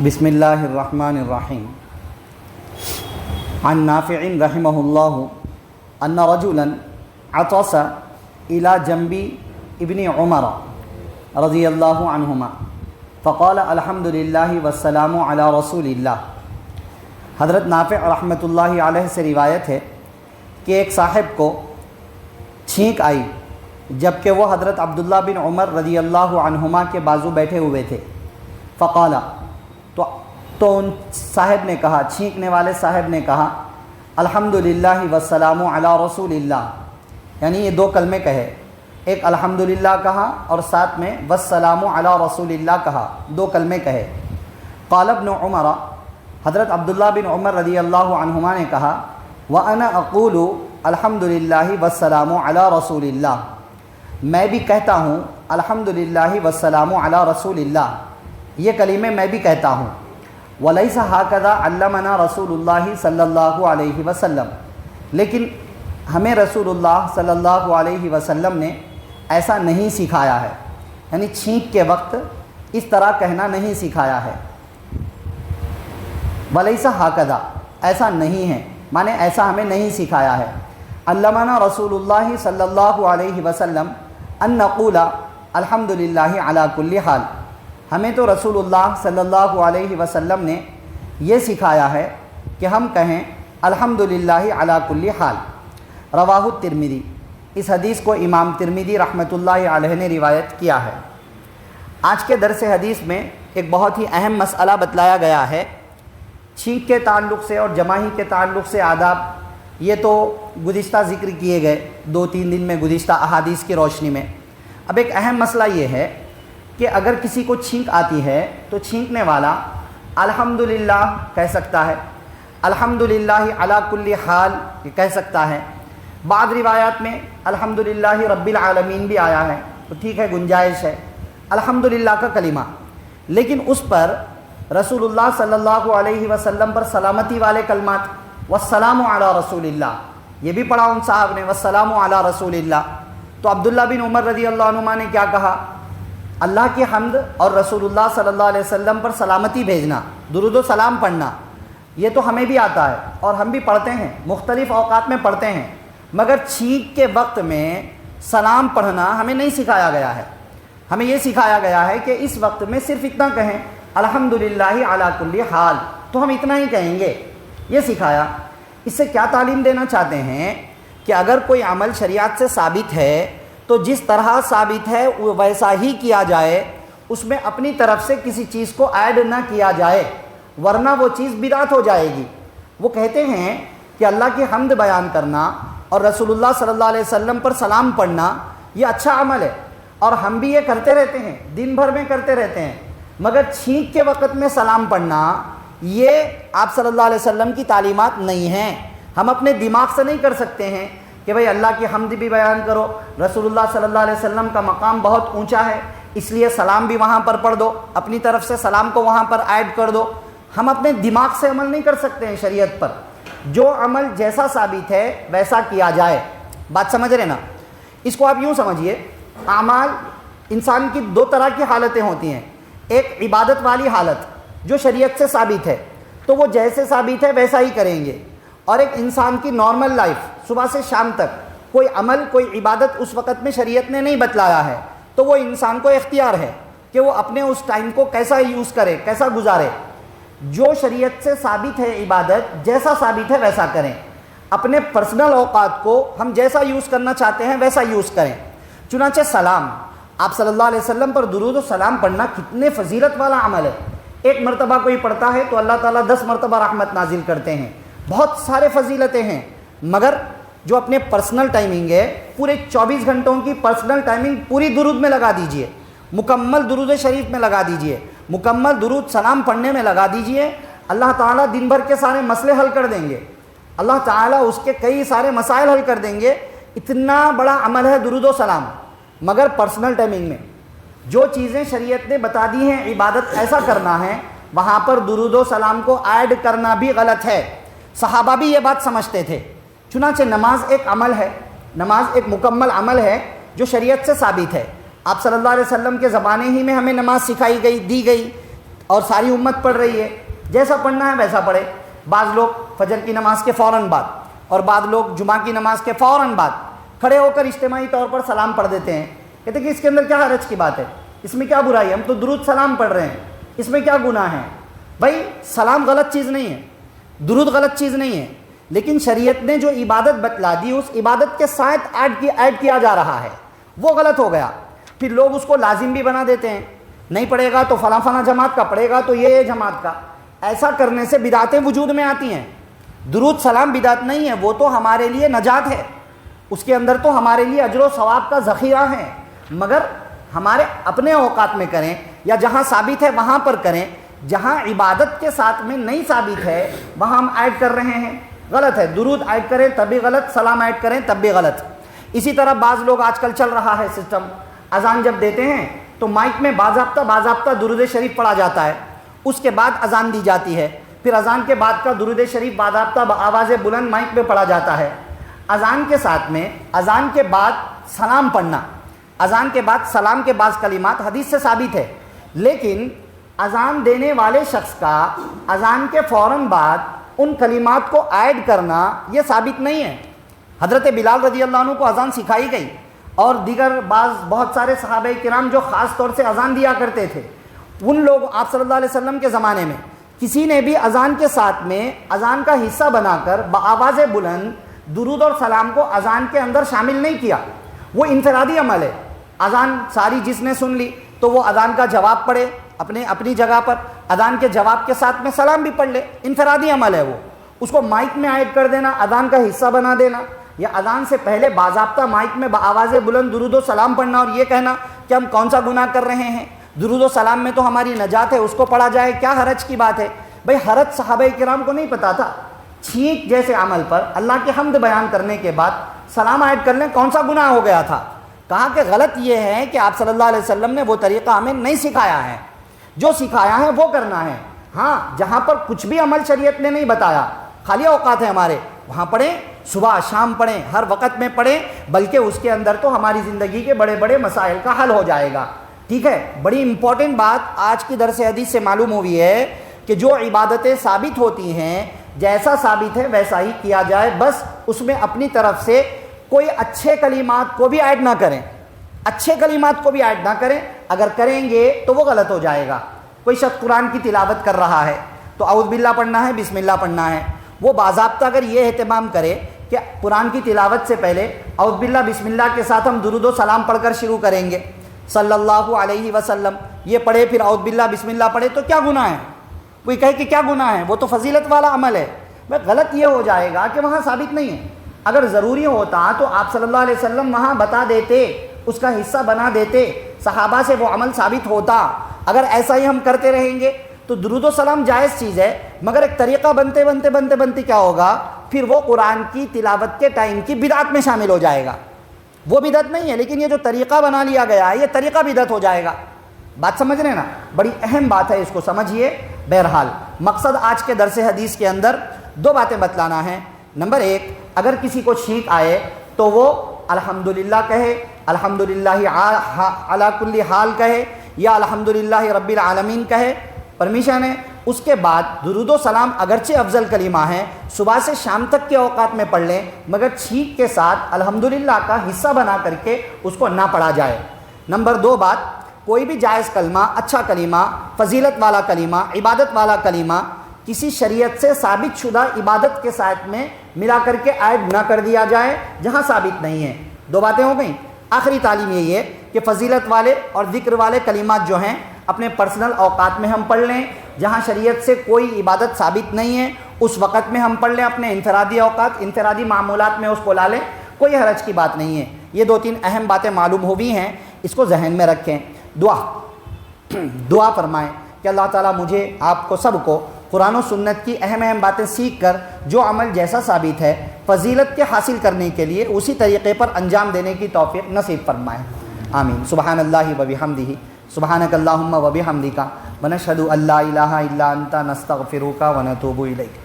بسم اللہ الرحمن الرحیم عن نافع رحمہ اللہ ان رجلا عطس الى جنب ابن عمر رضی اللہ عنہما فقال الحمد للہ والسلام علی رسول اللہ۔ حضرت نافع رحمۃ اللہ علیہ سے روایت ہے کہ ایک صاحب کو چھینک آئی جبکہ وہ حضرت عبداللہ بن عمر رضی اللہ عنہما کے بازو بیٹھے ہوئے تھے۔ فقال تو ان صاحب نے کہا، چھینکنے والے صاحب نے کہا الحمدللہ والسلام علی رسول اللہ، یعنی یہ دو کلمے کہے، ایک الحمدللہ کہا اور ساتھ میں والسلام علی رسول اللہ کہا، دو کلمے کہے۔ قال ابن عمر، حضرت عبداللہ بن عمر رضی اللہ عنہما نے کہا وَأَنَا أَقُولُ الحمدللہ والسلام علی رسول اللہ، میں بھی کہتا ہوں الحمدللہ والسلام علی رسول اللہ، یہ کلمے میں بھی کہتا ہوں۔ وَلَيْسَ هَكَذَا عَلَّمَنَا رسول اللہ صلی اللہ علیہ وسلم، لیکن ہمیں رسول اللہ صلی اللہ علیہ وسلم نے ایسا نہیں سکھایا ہے، یعنی چھینک کے وقت اس طرح کہنا نہیں سکھایا ہے۔ وَلَيْسَ هَكَذَا، ایسا نہیں ہے، مانے ایسا ہمیں نہیں سکھایا ہے۔ علمنا رسول اللہ صلی اللہ علیہ وسلم ان نقول الحمدللہ علی کل حال، ہمیں تو رسول اللہ صلی اللہ علیہ وسلم نے یہ سکھایا ہے کہ ہم کہیں الحمدللہ علی کل حال۔ رواہ الترمذی، اس حدیث کو امام ترمذی رحمۃ اللہ علیہ نے روایت کیا ہے۔ آج کے درس حدیث میں ایک بہت ہی اہم مسئلہ بتلایا گیا ہے، چھینک کے تعلق سے اور جماعی کے تعلق سے آداب۔ یہ تو گزشتہ ذکر کیے گئے 2-3 دن میں گزشتہ احادیث کی روشنی میں۔ اب ایک اہم مسئلہ یہ ہے کہ اگر کسی کو چھینک آتی ہے تو چھینکنے والا الحمدللہ کہہ سکتا ہے، الحمدللہ علی کل حال یہ کہہ سکتا ہے۔ بعض روایات میں الحمدللہ رب العالمین بھی آیا ہے، تو ٹھیک ہے، گنجائش ہے الحمدللہ کا کلمہ، لیکن اس پر رسول اللہ صلی اللہ علیہ وسلم پر سلامتی والے کلمات والسلام علی رسول اللہ، یہ بھی پڑھا ان صاحب نے والسلام علی رسول اللہ۔ تو عبداللہ بن عمر رضی اللہ عنہما نے کیا کہا؟ اللہ کی حمد اور رسول اللہ صلی اللہ علیہ وسلم پر سلامتی بھیجنا، درود و سلام پڑھنا، یہ تو ہمیں بھی آتا ہے اور ہم بھی پڑھتے ہیں، مختلف اوقات میں پڑھتے ہیں، مگر چھینک کے وقت میں سلام پڑھنا ہمیں نہیں سکھایا گیا ہے۔ ہمیں یہ سکھایا گیا ہے کہ اس وقت میں صرف اتنا کہیں الحمدللہ علی کل حال، تو ہم اتنا ہی کہیں گے، یہ سکھایا۔ اس سے کیا تعلیم دینا چاہتے ہیں کہ اگر کوئی عمل شریعت سے ثابت ہے تو جس طرح ثابت ہے وہ ویسا ہی کیا جائے، اس میں اپنی طرف سے کسی چیز کو ایڈ نہ کیا جائے، ورنہ وہ چیز بدعت ہو جائے گی۔ وہ کہتے ہیں کہ اللہ کی حمد بیان کرنا اور رسول اللہ صلی اللہ علیہ وسلم پر سلام پڑھنا یہ اچھا عمل ہے، اور ہم بھی یہ کرتے رہتے ہیں، دن بھر میں کرتے رہتے ہیں، مگر چھینک کے وقت میں سلام پڑھنا یہ آپ صلی اللہ علیہ وسلم کی تعلیمات نہیں ہیں۔ ہم اپنے دماغ سے نہیں کر سکتے ہیں کہ بھئی اللہ کی حمد بھی بیان کرو، رسول اللہ صلی اللہ علیہ وسلم کا مقام بہت اونچا ہے اس لیے سلام بھی وہاں پر پڑھ دو، اپنی طرف سے سلام کو وہاں پر ایڈ کر دو۔ ہم اپنے دماغ سے عمل نہیں کر سکتے ہیں شریعت پر، جو عمل جیسا ثابت ہے ویسا کیا جائے۔ بات سمجھ رہے نا؟ اس کو آپ یوں سمجھیے، اعمال انسان کی دو طرح کی حالتیں ہوتی ہیں، ایک عبادت والی حالت جو شریعت سے ثابت ہے تو وہ جیسے ثابت ہے ویسا ہی کریں گے، اور ایک انسان کی نارمل لائف صبح سے شام تک کوئی عمل کوئی عبادت اس وقت میں شریعت نے نہیں بتلایا ہے، تو وہ انسان کو اختیار ہے کہ وہ اپنے اس ٹائم کو کیسا یوز کرے، کیسا گزارے۔ جو شریعت سے ثابت ہے عبادت، جیسا ثابت ہے ویسا کریں، اپنے پرسنل اوقات کو ہم جیسا یوز کرنا چاہتے ہیں ویسا یوز کریں۔ چنانچہ سلام، آپ صلی اللہ علیہ وسلم پر درود و سلام پڑھنا کتنے فضیلت والا عمل ہے۔ ایک مرتبہ کوئی پڑھتا ہے تو اللہ تعالیٰ 10 مرتبہ رحمت نازل کرتے ہیں، بہت سارے فضیلتیں ہیں، مگر جو اپنے پرسنل ٹائمنگ ہے، پورے 24 گھنٹوں کی پرسنل ٹائمنگ پوری درود میں لگا دیجئے، مکمل درود شریف میں لگا دیجئے، مکمل درود سلام پڑھنے میں لگا دیجئے، اللہ تعالیٰ دن بھر کے سارے مسئلے حل کر دیں گے، اللہ تعالیٰ اس کے کئی سارے مسائل حل کر دیں گے۔ اتنا بڑا عمل ہے درود و سلام، مگر پرسنل ٹائمنگ میں جو چیزیں شریعت نے بتا دی ہیں عبادت ایسا کرنا ہے، وہاں پر درود و سلام کو ایڈ کرنا بھی غلط ہے۔ صحابہ بھی یہ بات سمجھتے تھے۔ چنانچہ نماز ایک عمل ہے، نماز ایک مکمل عمل ہے جو شریعت سے ثابت ہے۔ آپ صلی اللہ علیہ وسلم کے زمانے ہی میں ہمیں نماز سکھائی گئی، دی گئی، اور ساری امت پڑھ رہی ہے، جیسا پڑھنا ہے ویسا پڑھے۔ بعض لوگ فجر کی نماز کے فوراً بعد اور بعض لوگ جمعہ کی نماز کے فوراً بعد کھڑے ہو کر اجتماعی طور پر سلام پڑھ دیتے ہیں، کہتے ہیں کہ اس کے اندر کیا حرج کی بات ہے، اس میں کیا برائی ہے، ہم تو درود سلام پڑھ رہے ہیں، اس میں کیا گناہ ہے۔ بھائی سلام غلط چیز نہیں ہے، درود غلط چیز نہیں ہے، لیکن شریعت نے جو عبادت بتلا دی اس عبادت کے ساتھ ایڈ کیا جا رہا ہے، وہ غلط ہو گیا۔ پھر لوگ اس کو لازم بھی بنا دیتے ہیں، نہیں پڑھے گا تو فلاں فلاں جماعت کا، پڑھے گا تو یہ جماعت کا۔ ایسا کرنے سے بدعتیں وجود میں آتی ہیں۔ درود سلام بدعت نہیں ہے، وہ تو ہمارے لیے نجات ہے، اس کے اندر تو ہمارے لیے اجر و ثواب کا ذخیرہ ہے، مگر ہمارے اپنے اوقات میں کریں یا جہاں ثابت ہے وہاں پر کریں۔ جہاں عبادت کے ساتھ میں نہیں ثابت ہے وہاں ہم ایڈ کر رہے ہیں، غلط ہے۔ درود ایڈ کریں تب بھی غلط، سلام ایڈ کریں تب بھی غلط۔ اسی طرح بعض لوگ آج کل چل رہا ہے سسٹم، اذان جب دیتے ہیں تو مائک میں باضابطہ درود شریف پڑھا جاتا ہے، اس کے بعد اذان دی جاتی ہے، پھر اذان کے بعد کا درود شریف باضابطہ آواز بلند مائک میں پڑھا جاتا ہے۔ اذان کے ساتھ میں اذان کے بعد سلام پڑھنا، اذان کے بعد سلام کے بعض کلمات حدیث سے ثابت ہے، لیکن اذان دینے والے شخص کا اذان کے فوراً بعد ان کلمات کو ایڈ کرنا یہ ثابت نہیں ہے۔ حضرت بلال رضی اللہ عنہ کو اذان سکھائی گئی، اور دیگر بہت سارے صحابہ کرام جو خاص طور سے اذان دیا کرتے تھے، ان لوگ آپ صلی اللہ علیہ وسلم کے زمانے میں کسی نے بھی اذان کے ساتھ میں اذان کا حصہ بنا کر بآواز بلند درود اور سلام کو اذان کے اندر شامل نہیں کیا۔ وہ انفرادی عمل ہے۔ اذان ساری جس نے سن لی تو وہ اذان کا جواب پڑھے اپنی جگہ پر، اذان کے جواب کے ساتھ میں سلام بھی پڑھ لے، انفرادی عمل ہے وہ۔ اس کو مائک میں ایڈ کر دینا، اذان کا حصہ بنا دینا، یا اذان سے پہلے باضابطہ مائک میں بآواز بلند درود و سلام پڑھنا اور یہ کہنا کہ ہم کون سا گناہ کر رہے ہیں، درود و سلام میں تو ہماری نجات ہے، اس کو پڑھا جائے، کیا حرج کی بات ہے۔ بھئی حرج صحابہ کرام کو نہیں پتا تھا؟ چھینک جیسے عمل پر اللہ کی حمد بیان کرنے کے بعد سلام ایڈ کر لیں، کون سا گناہ ہو گیا تھا؟ کہا کہ غلط یہ ہے کہ آپ صلی اللہ علیہ وسلم نے وہ طریقہ ہمیں نہیں سکھایا ہے، جو سکھایا ہے وہ کرنا ہے۔ ہاں جہاں پر کچھ بھی عمل شریعت نے نہیں بتایا، خالی اوقات ہے ہمارے، وہاں پڑھیں، صبح شام پڑھیں، ہر وقت میں پڑھیں، بلکہ اس کے اندر تو ہماری زندگی کے بڑے بڑے مسائل کا حل ہو جائے گا۔ ٹھیک ہے، بڑی امپورٹنٹ بات آج کی درس حدیث سے معلوم ہوئی ہے کہ جو عبادتیں ثابت ہوتی ہیں جیسا ثابت ہے ویسا ہی کیا جائے، بس اس میں اپنی طرف سے کوئی اچھے کلمات کو بھی ایڈ نہ کریں، اچھے کلمات کو بھی ایڈ نہ کریں، اگر کریں گے تو وہ غلط ہو جائے گا۔ کوئی شخص قرآن کی تلاوت کر رہا ہے تو اعوذ باللہ پڑھنا ہے، بسم اللہ پڑھنا ہے، وہ باضابطہ اگر یہ اہتمام کرے کہ قرآن کی تلاوت سے پہلے اعوذ باللہ بسم اللہ کے ساتھ ہم درود و سلام پڑھ کر شروع کریں گے صلی اللہ علیہ وسلم، یہ پڑھے پھر اعوذ باللہ بسم اللہ پڑھے، تو کیا گناہ ہے؟ کوئی کہے کہ کیا گناہ ہے، وہ تو فضیلت والا عمل ہے۔ غلط یہ ہو جائے گا کہ وہاں ثابت نہیں ہے۔ اگر ضروری ہوتا تو آپ صلی اللہ علیہ وسلم وہاں بتا دیتے، اس کا حصہ بنا دیتے، صحابہ سے وہ عمل ثابت ہوتا۔ اگر ایسا ہی ہم کرتے رہیں گے تو درود و سلام جائز چیز ہے، مگر ایک طریقہ بنتے کیا ہوگا، پھر وہ قرآن کی تلاوت کے ٹائم کی بدعت میں شامل ہو جائے گا۔ وہ بدعت نہیں ہے، لیکن یہ جو طریقہ بنا لیا گیا ہے یہ طریقہ بدعت ہو جائے گا۔ بات سمجھ رہے ہیں نا؟ بڑی اہم بات ہے، اس کو سمجھیے۔ بہرحال مقصد آج کے درس حدیث کے اندر دو باتیں بتلانا ہے۔ نمبر ایک، اگر کسی کو چھینک آئے تو وہ الحمدللہ کہے، الحمدللہ علی کل حال کہے، یا الحمدللہ رب العالمین کہے، پرمیشن ہے۔ اس کے بعد درود و سلام اگرچہ افضل کلمہ ہے، صبح سے شام تک کے اوقات میں پڑھ لیں، مگر چھینک کے ساتھ الحمدللہ کا حصہ بنا کر کے اس کو نہ پڑھا جائے۔ نمبر دو بات، کوئی بھی جائز کلمہ، اچھا کلمہ، فضیلت والا کلمہ، عبادت والا کلمہ کسی شریعت سے ثابت شدہ عبادت کے ساتھ میں ملا کر کے ایڈ نہ کر دیا جائے جہاں ثابت نہیں ہے۔ دو باتیں ہو گئیں۔ آخری تعلیم یہی ہے کہ فضیلت والے اور ذکر والے کلمات جو ہیں اپنے پرسنل اوقات میں ہم پڑھ لیں، جہاں شریعت سے کوئی عبادت ثابت نہیں ہے اس وقت میں ہم پڑھ لیں، اپنے انفرادی اوقات، انفرادی معمولات میں اس کو لا لیں، کوئی حرج کی بات نہیں ہے۔ یہ دو تین اہم باتیں معلوم ہوئی ہیں، اس کو ذہن میں رکھیں۔ دعا فرمائیں کہ اللہ تعالیٰ مجھے، آپ کو، سب کو قرآن و سنت کی اہم باتیں سیکھ کر جو عمل جیسا ثابت ہے فضیلت کے حاصل کرنے کے لیے اسی طریقے پر انجام دینے کی توفیق نصیب فرمائے۔ آمین۔ سبحان اللہ و بحمدہ، سبحانک اللہم و بحمدک، ونشہد ان لا الہ الا انت، نستغفرک و نتوب الیک۔